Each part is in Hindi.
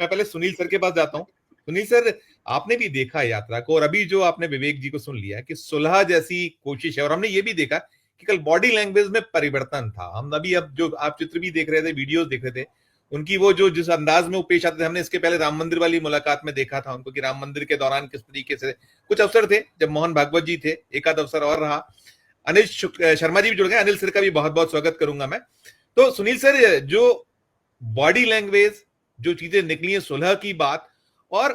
मैं पहले सुनील सर के पास जाता हूँ। सुनील सर, आपने भी देखा यात्रा को, और अभी जो आपने विवेक जी को सुन लिया कि सुलह जैसी कोशिश है, और हमने ये भी देखा कि कल बॉडी लैंग्वेज में परिवर्तन था। हम अभी अब जो आप चित्र भी देख रहे थे, वीडियोस देख रहे थे, उनकी वो जो जिस अंदाज में वो पेश आते थे, हमने इसके पहले राम मंदिर वाली मुलाकात में देखा था उनको कि राम मंदिर के दौरान किस तरीके से कुछ अवसर थे जब मोहन भागवत जी थे, एक आध अवसर और रहा। अनिल शर्मा जी भी जुड़ गए, अनिल सर का भी बहुत बहुत स्वागत करूंगा मैं। तो सुनील सर, जो बॉडी लैंग्वेज, जो चीजें निकली है सुलह की बात, और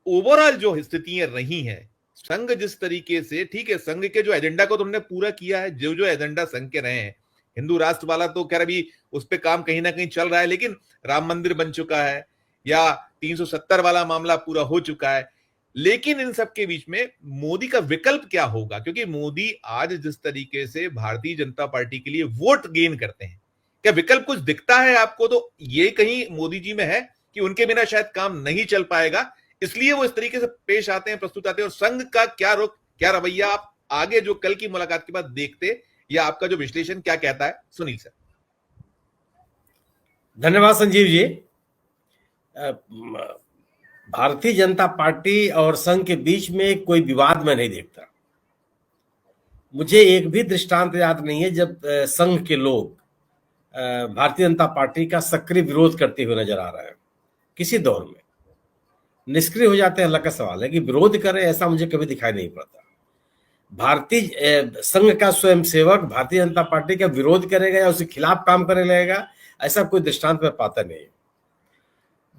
ओवरऑल जो स्थितियां रही हैं, संघ जिस तरीके से, ठीक है संघ के जो एजेंडा को तुमने पूरा किया है, जो जो एजेंडा संघ के रहे हैं, हिंदू राष्ट्र वाला तो खैर अभी उस पर काम कहीं ना कहीं चल रहा है, लेकिन राम मंदिर बन चुका है या 370 वाला मामला पूरा हो चुका है, लेकिन इन सब के बीच में मोदी का विकल्प क्या होगा? क्योंकि मोदी आज जिस तरीके से भारतीय जनता पार्टी के लिए वोट गेन करते हैं, क्या विकल्प कुछ दिखता है आपको? तो ये कहीं मोदी जी में है कि उनके बिना शायद काम नहीं चल पाएगा, इसलिए वो इस तरीके से पेश आते हैं, प्रस्तुत आते हैं, और संघ का क्या रुख, क्या रवैया आप आगे जो कल की मुलाकात के बाद देखते, या आपका जो विश्लेषण क्या कहता है? सुनील सर। धन्यवाद संजीव जी। भारतीय जनता पार्टी और संघ के बीच में कोई विवाद मैं नहीं देखता। मुझे एक भी दृष्टांत याद नहीं है जब संघ के लोग भारतीय जनता पार्टी का सक्रिय विरोध करते हुए नजर आ रहे हैं। किसी दौर में निष्क्रिय हो जाते हैं, अलग का सवाल है कि विरोध करें, ऐसा मुझे कभी दिखाई नहीं पड़ता। भारतीय संघ का स्वयंसेवक भारतीय जनता पार्टी का विरोध करेगा या उसके खिलाफ काम करने लगेगा, ऐसा कोई दृष्टांत मैं पाता नहीं।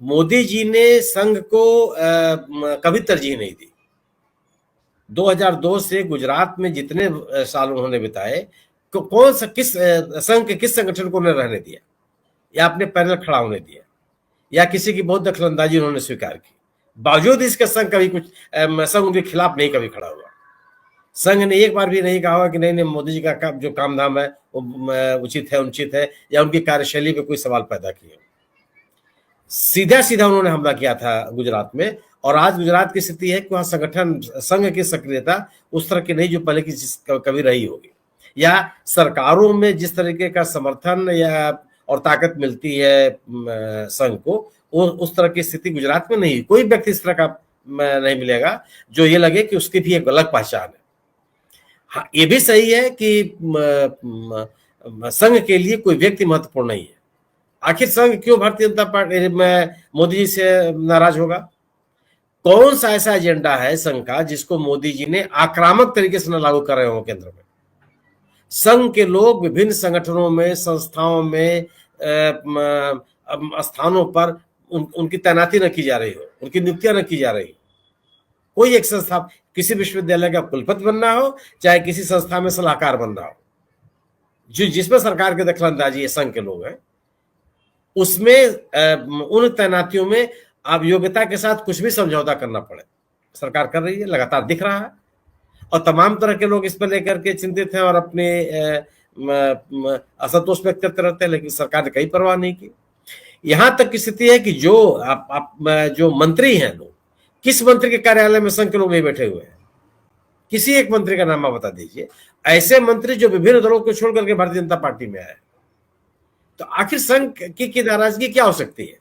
मोदी जी ने संघ को कभी तरजीह नहीं दी। 2002 से गुजरात में जितने साल उन्होंने बिताए, कौन सा किस संघ के किस संगठन को उन्होंने रहने दिया, या अपने पैर खड़ा होने दिया, या किसी की बहुत दखलंदाजी उन्होंने स्वीकार की? बावजूद इसके संघ कभी कुछ संघ उनके खिलाफ नहीं कभी खड़ा हुआ। संघ ने एक बार भी नहीं कहा कि नहीं मोदी जी का जो काम धाम है वो उचित है, अनुचित है, या उनकी कार्यशैली पे कोई सवाल पैदा किए। सीधा सीधा उन्होंने हमला किया था गुजरात में, और आज गुजरात की स्थिति है कि वहां संगठन संघ की सक्रियता उस तरह की नहीं जो पहले की कभी रही होगी, या सरकारों में जिस तरीके का समर्थन या और ताकत मिलती है संघ को, उस तरह की स्थिति गुजरात में नहीं। कोई व्यक्ति इस तरह का नहीं मिलेगा जो ये लगे कि उसकी भी एक अलग पहचान है। हाँ, ये भी सही है कि संघ के लिए कोई व्यक्ति महत्वपूर्ण नहीं है। आखिर संघ क्यों भारतीय जनता पार्टी में मोदी जी से नाराज होगा? कौन सा ऐसा एजेंडा है संघ का जिसको मोदी जी ने आक्रामक तरीके से न लागू कर रहे हो केंद्र में? संघ के लोग विभिन्न संगठनों में, संस्थाओं में, स्थानों पर उनकी तैनाती न की जा रही हो, उनकी नियुक्तियां न की जा रही। कोई एक संस्था, किसी विश्वविद्यालय का कुलपति बनना हो, चाहे किसी संस्था में सलाहकार बनना हो, जो जिसमें सरकार के दखलंदाजी है, संघ के लोग हैं, उसमें उन तैनातियों में आप योग्यता के साथ कुछ भी समझौता करना पड़े, सरकार कर रही है, लगातार दिख रहा है। और तमाम तरह के लोग इस पर लेकर के चिंतित हैं और अपने असंतोष व्यक्त करते रहते हैं, लेकिन सरकार ने कई परवाह नहीं की। यहां तक की स्थिति है कि जो जो मंत्री हैं लोग, किस मंत्री के कार्यालय में संघ के लोग नहीं बैठे हुए हैं? किसी एक मंत्री का नाम आप बता दीजिए, ऐसे मंत्री जो विभिन्न दलों को छोड़ करके भारतीय जनता पार्टी में आए। तो आखिर संघ की नाराजगी क्या हो सकती है?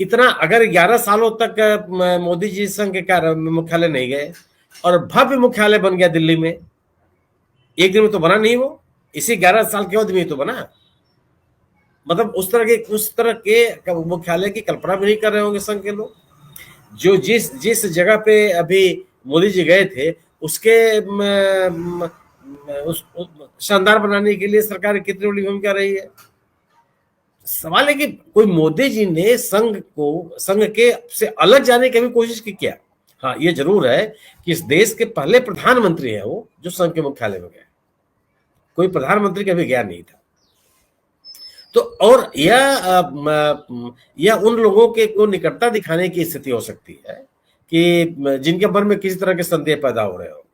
इतना अगर 11 सालों तक मोदी जी संघ के मुख्यालय नहीं गए और भव्य मुख्यालय बन गया दिल्ली में, एक दिन में तो बना नहीं, वो इसी 11 साल के अवधि में तो बना। मतलब उस तरह के मुख्यालय की कल्पना भी नहीं कर रहे होंगे संघ के लोग। जो जिस जगह पे अभी मोदी जी गए थे, उसके शानदार बनाने के लिए सरकार की कितनी बड़ी भूमिका रही है। सवाल है कि कोई मोदी जी ने संघ के से अलग जाने की भी कोशिश की क्या? हाँ, ये जरूर है कि इस देश के पहले प्रधानमंत्री हैं वो जो संघ के मुख्यालय में गए। कोई प्रधानमंत्री कभी गया नहीं था। तो और यह उन लोगों के को निकटता दिखाने की स्थिति हो सकती है कि जिनके मन में किसी तरह के संदेह पैदा हो रहे हो।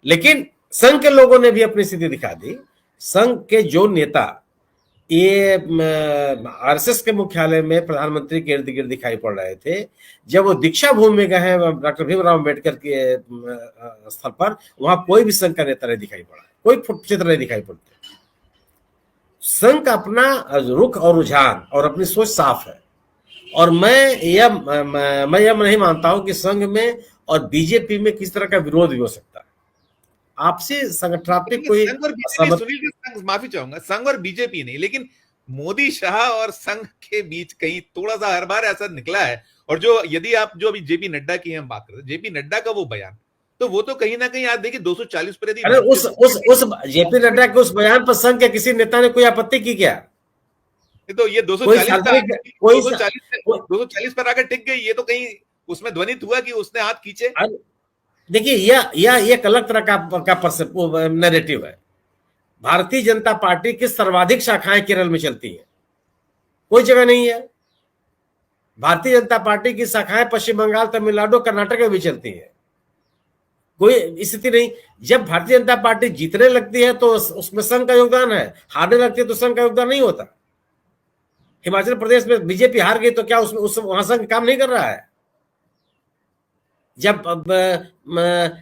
लेकिन संघ के लोगों ने भी अपनी स्थिति दिखा दी। संघ के जो नेता ये आरएसएस के मुख्यालय में प्रधानमंत्री के इर्द गिर्द दिखाई पड़ रहे थे, जब वो दीक्षा भूमि में गए हैं डॉक्टर भीमराव अम्बेडकर के स्थल पर, वहां कोई भी संघ का नेता नहीं दिखाई पड़ा, कोई चित्र नहीं दिखाई पड़ते। संघ का अपना रुख और रुझान और अपनी सोच साफ है। और मैं यह नहीं मानता हूं कि संघ में और बीजेपी में किस तरह का विरोध भी हो सकता है। आपसी संगठनात्मक कोई संघ और बीजेपी, असहमति। सुनील जी, संघ, माफी चाहूंगा, संघ और बीजेपी नहीं, लेकिन मोदी शाह और संघ के बीच कहीं थोड़ा सा हर बार ऐसा निकला है। और जो यदि आप जो अभी जेपी नड्डा की हम बात करें, जेपी नड्डा का वो बयान, तो वो तो कहीं ना कहीं आप देखिए 240 पर यदि अरे उस जेपी नड्डा के उस बयान पर संघ के किसी नेता ने कोई आपत्ति की क्या? तो ये कोई 240 पे सार्वजनिक कोई 240 पर आकर टिक गई, ये तो कहीं उसमें ध्वनित हुआ कि उसने हाथ खींचे। देखिए यह एक अलग तरह का नैरेटिव है। भारतीय जनता पार्टी की सर्वाधिक शाखाएं केरल में चलती हैं, कोई जगह नहीं है। भारतीय जनता पार्टी की शाखाएं पश्चिम बंगाल, तमिलनाडु, कर्नाटक में भी चलती है, कोई स्थिति नहीं। जब भारतीय जनता पार्टी जीतने लगती है तो उसमें संघ का योगदान है, हारने लगती है तो संघ का योगदान नहीं होता। हिमाचल प्रदेश में बीजेपी हार गई तो क्या उसमें वहां संघ काम नहीं कर रहा है? जब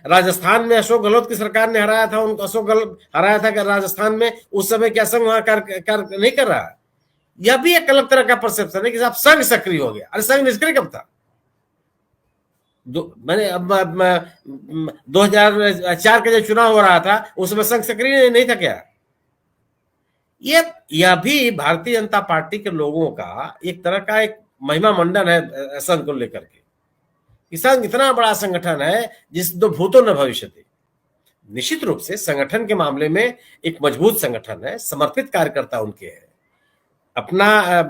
राजस्थान में अशोक गहलोत की सरकार ने हराया था, उनको अशोक गहलोत हराया था राजस्थान में, उस समय क्या संघ वहां कार्य नहीं कर रहा? यह भी एक अलग तरह का परसेप्शन है कि साहब संघ सक्रिय हो गया। अरे संघ निष्क्रिय कब था? मैंने 2004 का जब चुनाव हो रहा था उस समय संघ सक्रिय नहीं था क्या? यह भी भारतीय जनता पार्टी के लोगों का एक तरह का एक महिमा मंडन है संघ को लेकर के। संघ इतना बड़ा संगठन है जिस दो भूतों न भविष्यति। निश्चित रूप से संगठन के मामले में एक मजबूत संगठन है, समर्पित कार्यकर्ता उनके हैं, अपना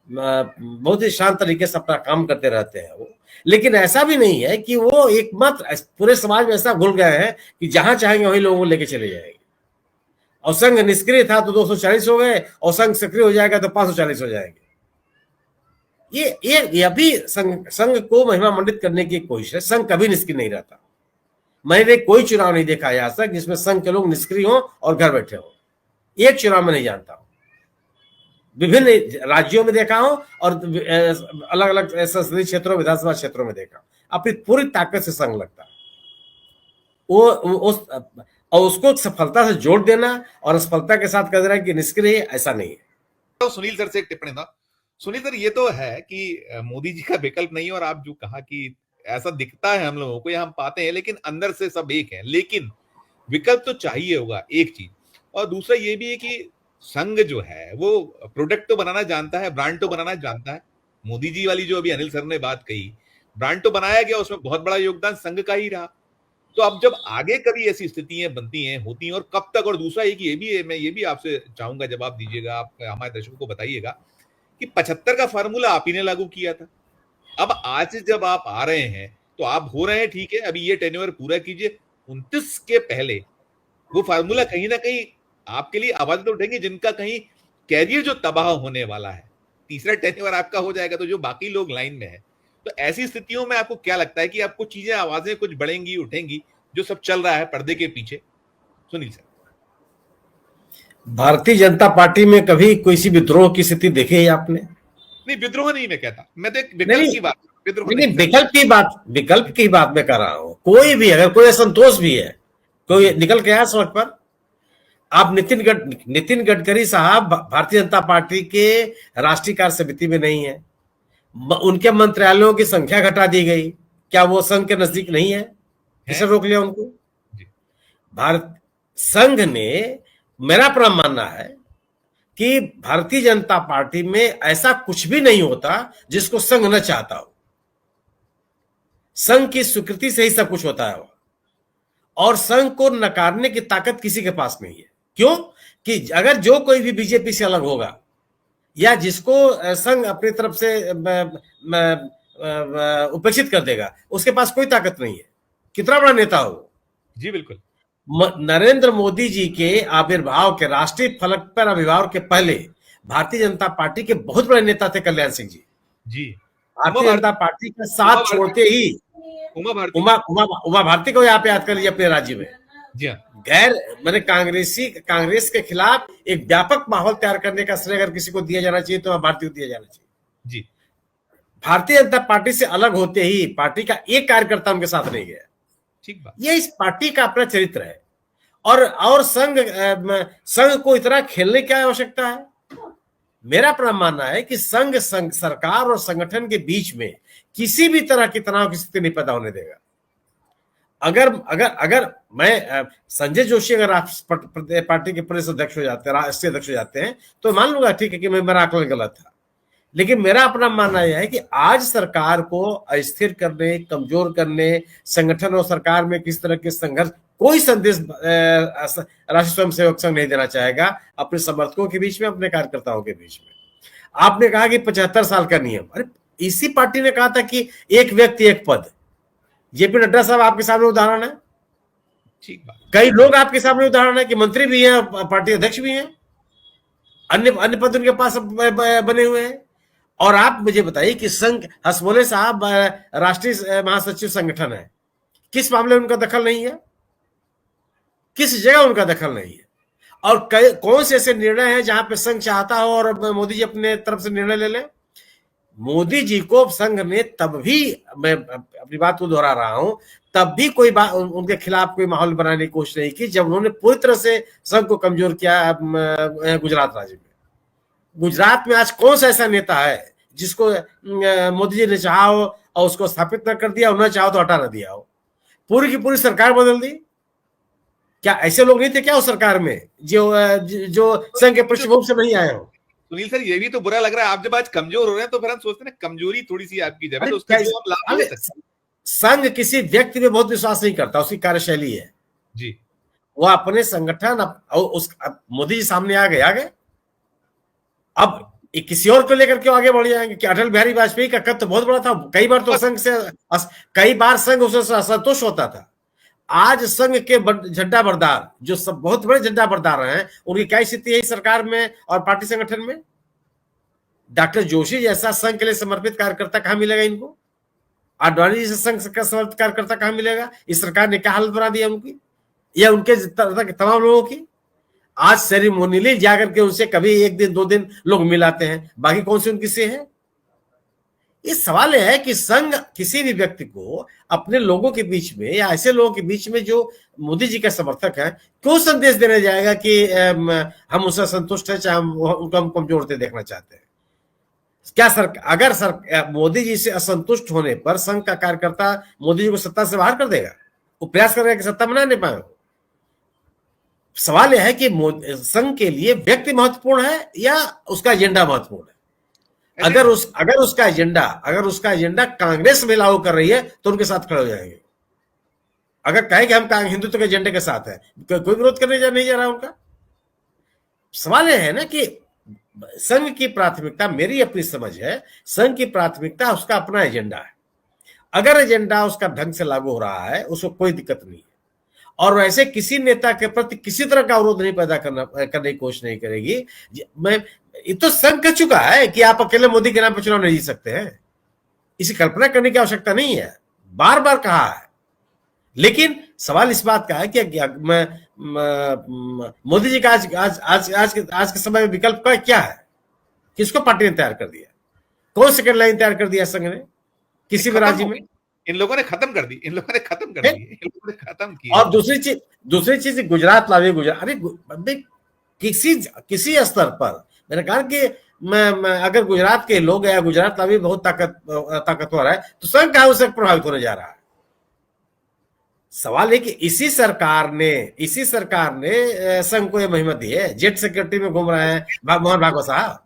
बहुत ही शांत तरीके से अपना काम करते रहते हैं वो। लेकिन ऐसा भी नहीं है कि वो एकमात्र पूरे समाज में ऐसा घुल गए हैं कि जहां चाहेंगे वही लोगों को लेके चले जाएंगे। और संघ निष्क्रिय था तो 240 हो गए, और संघ सक्रिय हो जाएगा तो 540 हो जाएंगे। ये भी संघ को महिमा मंडित करने की कोशिश है। संघ कभी निष्क्रिय नहीं रहता। मैंने कोई चुनाव नहीं देखा आज तक जिसमें संघ के लोग निष्क्रिय हो और घर बैठे हो। एक चुनाव में नहीं जानता हूं, विभिन्न राज्यों में देखा हूं और अलग अलग संसदीय क्षेत्रों, विधानसभा क्षेत्रों में देखा। अपनी पूरी ताकत से संघ लगता है वो और उसको सफलता से जोड़ देना और असफलता के साथ कह देना कि निष्क्रिय, ऐसा नहीं है। तो सुनील सर से एक टिप्पणी था। सुनील सर, ये तो है कि मोदी जी का विकल्प नहीं है, और आप जो कहा कि ऐसा दिखता है हम लोगों को, या हम पाते हैं, लेकिन अंदर से सब एक है। लेकिन विकल्प तो चाहिए होगा, एक चीज। और दूसरा ये भी है कि संघ जो है वो प्रोडक्ट तो बनाना जानता है, ब्रांड तो बनाना जानता है। मोदी जी वाली जो अभी अनिल सर ने बात कही, ब्रांड तो बनाया गया, उसमें बहुत बड़ा योगदान संघ का ही रहा। तो अब जब आगे कभी ऐसी स्थितियां बनती हैं, होती हैं, और कब तक, और दूसरा एक ये भी है, मैं ये भी आपसे चाहूंगा जवाब दीजिएगा, आप हमारे दर्शकों को बताइएगा कि 75 का फार्मूला आप ही ने लागू किया था। अब आज जब आप आ रहे हैं तो आप हो रहे हैं, ठीक है, अभी ये टेन्योर पूरा कीजिए। 29 के पहले वो फार्मूला कहीं ना कहीं आपके लिए आवाज तो उठेंगे जिनका कहीं कैरियर जो तबाह होने वाला है। तीसरा टेन्योर आपका हो जाएगा तो जो बाकी लोग लाइन में है, तो ऐसी स्थितियों में आपको क्या लगता है कि आपको चीजें, आवाजें कुछ बढ़ेंगी, उठेंगी, जो सब चल रहा है पर्दे के पीछे? सुनील सर, भारतीय जनता पार्टी में कभी कोई सी विद्रोह की स्थिति देखी है आपने? नहीं, विद्रोह नहीं मैं कहता, मैं तो एक विकल्प की बात, विद्रोह नहीं, नहीं। विकल्प की बात मैं कर रहा हूं। कोई भी अगर कोई असंतोष भी है, कोई निकल के आया सड़क पर, आप नितिन गडकरी साहब भारतीय जनता पार्टी के राष्ट्रीय कार्य समिति में नहीं है, उनके मंत्रालयों की संख्या घटा दी गई, क्या वो संघ के नजदीक नहीं है? किसे रोक लिया उनको? भारत संघ ने, मेरा अपना मानना है कि भारतीय जनता पार्टी में ऐसा कुछ भी नहीं होता जिसको संघ न चाहता हो। संघ की स्वीकृति से ही सब कुछ होता है, और संघ को नकारने की ताकत किसी के पास नहीं है। क्यों? कि अगर जो कोई भी बीजेपी से अलग होगा या जिसको संघ अपनी तरफ से उपेक्षित कर देगा, उसके पास कोई ताकत नहीं है, कितना बड़ा नेता हो। जी बिल्कुल। नरेंद्र मोदी जी के आविर्भाव के, राष्ट्रीय फलक पर आविर्भाव के पहले भारतीय जनता पार्टी के बहुत बड़े नेता थे कल्याण सिंह जी। जी, भारतीय जनता पार्टी का साथ छोड़ते ही उमा भारती को आप याद कर लीजिए अपने राज्य में। जी हाँ। मैंने कांग्रेस के खिलाफ एक व्यापक माहौल तैयार करने का श्रेय अगर किसी को दिया जाना चाहिए तो उमा भारती को दिया जाना चाहिए। जी, भारतीय जनता पार्टी से अलग होते ही पार्टी का एक कार्यकर्ता उनके साथ नहीं गया। ठीक बात। ये इस पार्टी का अपना चरित्र है। और संघ को इतना खेलने की आवश्यकता है? मेरा अपना मानना है कि संघ सरकार और संगठन के बीच में किसी भी तरह की तनाव की स्थिति नहीं पैदा होने देगा। अगर अगर अगर मैं संजय जोशी अगर आप पार्टी के प्रदेश अध्यक्ष हो जाते हैं, राष्ट्रीय अध्यक्ष हो जाते हैं, तो मान लूंगा ठीक है कि मेरा आकलन गलत था। लेकिन मेरा अपना मानना यह है कि आज सरकार को अस्थिर करने, कमजोर करने, संगठन और सरकार में किस तरह के संघर्ष, कोई संदेश राष्ट्रीय स्वयंसेवक संघ नहीं देना चाहेगा अपने समर्थकों के बीच में, अपने कार्यकर्ताओं के बीच में। आपने कहा कि 75 साल का नियम, अरे इसी पार्टी ने कहा था कि एक व्यक्ति एक पद। जेपी नड्डा साहब आपके सामने उदाहरण है, ठीक बात। कई लोग आपके सामने उदाहरण है कि मंत्री भी हैं, पार्टी अध्यक्ष भी हैं, अन्य पद उनके पास बने हुए हैं। और आप मुझे बताइए कि संघ, हसमोले साहब राष्ट्रीय महासचिव संगठन है, किस मामले में उनका दखल नहीं है? किस जगह उनका दखल नहीं है? और कौन से ऐसे निर्णय हैं जहां पे संघ चाहता हो और मोदी जी अपने तरफ से निर्णय ले लें? मोदी जी को संघ ने तब भी, मैं अपनी बात को दोहरा रहा हूं, तब भी कोई बात उनके खिलाफ कोई माहौल बनाने की कोशिश नहीं की जब उन्होंने पूरी तरह से संघ को कमजोर किया गुजरात राज्य में। गुजरात में आज कौन सा ऐसा नेता है जिसको मोदी जी ने चाहा हो और उसको स्थापित न कर दिया, उन्होंने चाहो तो हटा न दिया हो? पूरी की पूरी सरकार बदल दी। क्या ऐसे लोग नहीं थे क्या उस सरकार में जो संघ के पृष्ठभूमि से नहीं आए हो? सुनील सर, ये भी तो बुरा लग रहा है, आप जब आज कमजोर हो रहे हैं तो फिर हम सोचते हैं कमजोरी थोड़ी सी आपकी जब है तो उसका जो आप लाभ ले सकते हैं। संघ किसी व्यक्ति में बहुत विश्वास नहीं करता, उसकी कार्यशैली है जी। वो अपने संगठन मोदी जी सामने आ गए अब किसी और को लेकर क्यों आगे बढ़ जाएंगे? कि अटल बिहारी वाजपेयी का कद तो बहुत बड़ा था, कई बार तो संघ से, कई बार संघ उससे असंतुष्ट होता था। आज संघ के झंडा बरदार, जो सब बहुत बड़े झंडा बरदार हैं, उनकी क्या स्थिति है सरकार में और पार्टी संगठन में? डॉक्टर जोशी जैसा संघ के लिए समर्पित कार्यकर्ता कहां मिलेगा इनको? आडवाणी जैसे संघ का समर्पित कार्यकर्ता कहां मिलेगा? इस सरकार ने क्या हालत बना दी उनकी या उनके तमाम लोगों की? आज सेरेमोनियली जाकर के उनसे कभी एक दिन 2 दिन लोग मिलाते हैं, बाकी कौन से उनकी से है? इस सवाल है कि संघ किसी भी व्यक्ति को अपने लोगों के बीच में या ऐसे लोगों के बीच में जो मोदी जी का समर्थक है, क्यों संदेश देने जाएगा कि हम उससे संतुष्ट है, चाहे उनको हम कमजोर होते देखना चाहते हैं? क्या अगर मोदी जी से असंतुष्ट होने पर संघ का कार्यकर्ता मोदी जी को सत्ता से बाहर कर देगा, वो प्रयास करेगा कि सत्ता बना नहीं पाए? सवाल यह है कि संघ के लिए व्यक्ति महत्वपूर्ण है या उसका एजेंडा महत्वपूर्ण है? अगर उसका एजेंडा कांग्रेस में लागू कर रही है तो उनके साथ खड़े हो जाएंगे। अगर कहे कि हम हिंदुत्व के एजेंडे के साथ है, कोई विरोध करने नहीं जा रहा उनका। सवाल यह है ना कि संघ की प्राथमिकता, मेरी अपनी समझ है, संघ की प्राथमिकता उसका अपना एजेंडा है। अगर एजेंडा उसका ढंग से लागू हो रहा है, उसको कोई दिक्कत नहीं है, और वैसे किसी नेता के प्रति किसी तरह का अवरोध नहीं पैदा करने की कोशिश नहीं करेगी। ये तो संघ कह चुका है कि आप अकेले मोदी के नाम पर चुनाव नहीं जीत सकते हैं, इसी कल्पना करने की आवश्यकता नहीं है, बार बार कहा है। लेकिन सवाल इस बात का है कि मोदी जी का आज के समय में विकल्प का क्या है? किसको पार्टी ने तैयार कर दिया? कौन सेकंड लाइन तैयार कर दिया संघ ने किसी भी राज्य में? इन लोगों ने खत्म कर दी, इन लोगों ने खत्म किया। और दूसरी चीज गुजरात लावे, अरे किसी स्तर पर मैंने कहा कि अगर गुजरात के लोग या गुजरात लावे बहुत ताकतवर है तो संघ का उससे प्रभावित होने जा रहा है। सवाल है कि इसी सरकार ने संघ को यह महिमा दी है, जेट सिक्योरिटी में घूम रहे हैं मोहन भागवत साहब।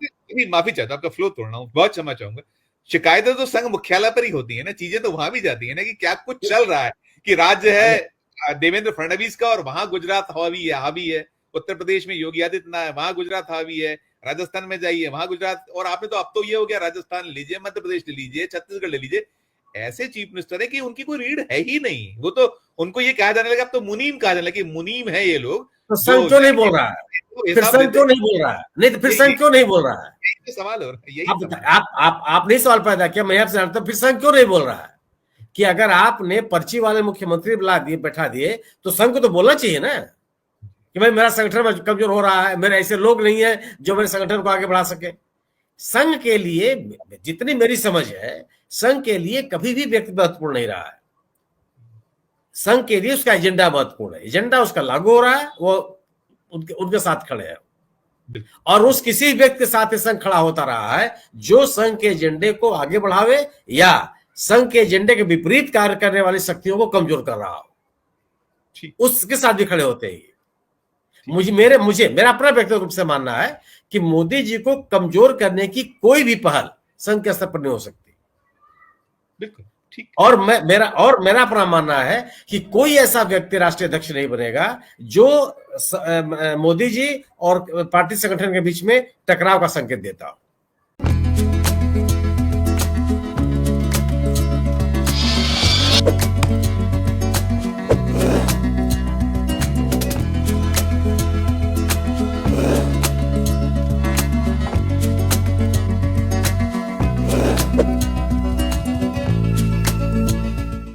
माफी चाहता हूं, आपका फ्लो तोड़ना हूं, बहुत क्षमा चाहूंगा। शिकायतें तो संघ मुख्यालय पर ही होती है ना, चीजें तो वहां भी जाती है ना कि क्या कुछ चल रहा है, कि राज्य है देवेंद्र फडणवीस का और वहां गुजरात हावी है, उत्तर प्रदेश में योगी आदित्यनाथ है, वहां गुजरात हावी है, राजस्थान में जाइए वहां गुजरात, और आपने तो अब तो ये हो गया राजस्थान ले लीजिए, मध्य प्रदेश ले लीजिए, छत्तीसगढ़ ले लीजिए, ऐसे चीफ मिनिस्टर है कि उनकी कोई रीढ़ है ही नहीं। वो तो उनको ये कहा जाने लगा, अब तो मुनीम कहा जाने लगा कि मुनीम है ये लोग। तो संघ क्यों नहीं बोल रहा है? फिर संघ क्यों नहीं बोल रहा है? नहीं तो फिर संघ क्यों नहीं बोल रहा है? यही सवाल हो रहा है। आप नहीं सवाल पैदा किया, मैं आपसे जानता हूं, फिर संघ क्यों नहीं बोल रहा है? कि अगर आपने पर्ची वाले मुख्यमंत्री बैठा दिए तो संघ को तो बोलना चाहिए ना कि भाई मेरा संगठन कमजोर हो रहा है, मेरे ऐसे लोग नहीं है जो मेरे संगठन को आगे बढ़ा सके। संघ के लिए, जितनी मेरी समझ है, संघ के लिए कभी भी व्यक्ति महत्वपूर्ण नहीं रहा है। संघ के लिए उसका एजेंडा महत्वपूर्ण है, एजेंडा उसका लागू हो रहा है, वो उनके साथ खड़े हैं। और उस किसी व्यक्ति के साथ संघ खड़ा होता रहा है जो संघ के एजेंडे को आगे बढ़ावे या संघ के एजेंडे के विपरीत कार्य करने वाली शक्तियों को कमजोर कर रहा हो, उसके साथ भी खड़े होते हैं। मेरा अपना व्यक्तिगत रूप से मानना है कि मोदी जी को कमजोर करने की कोई भी पहल संघ के स्तर पर नहीं हो सकती। बिल्कुल ठीक। और मेरा अपना मानना है कि कोई ऐसा व्यक्ति राष्ट्रीय अध्यक्ष नहीं बनेगा जो मोदी जी और पार्टी संगठन के बीच में टकराव का संकेत देता हो।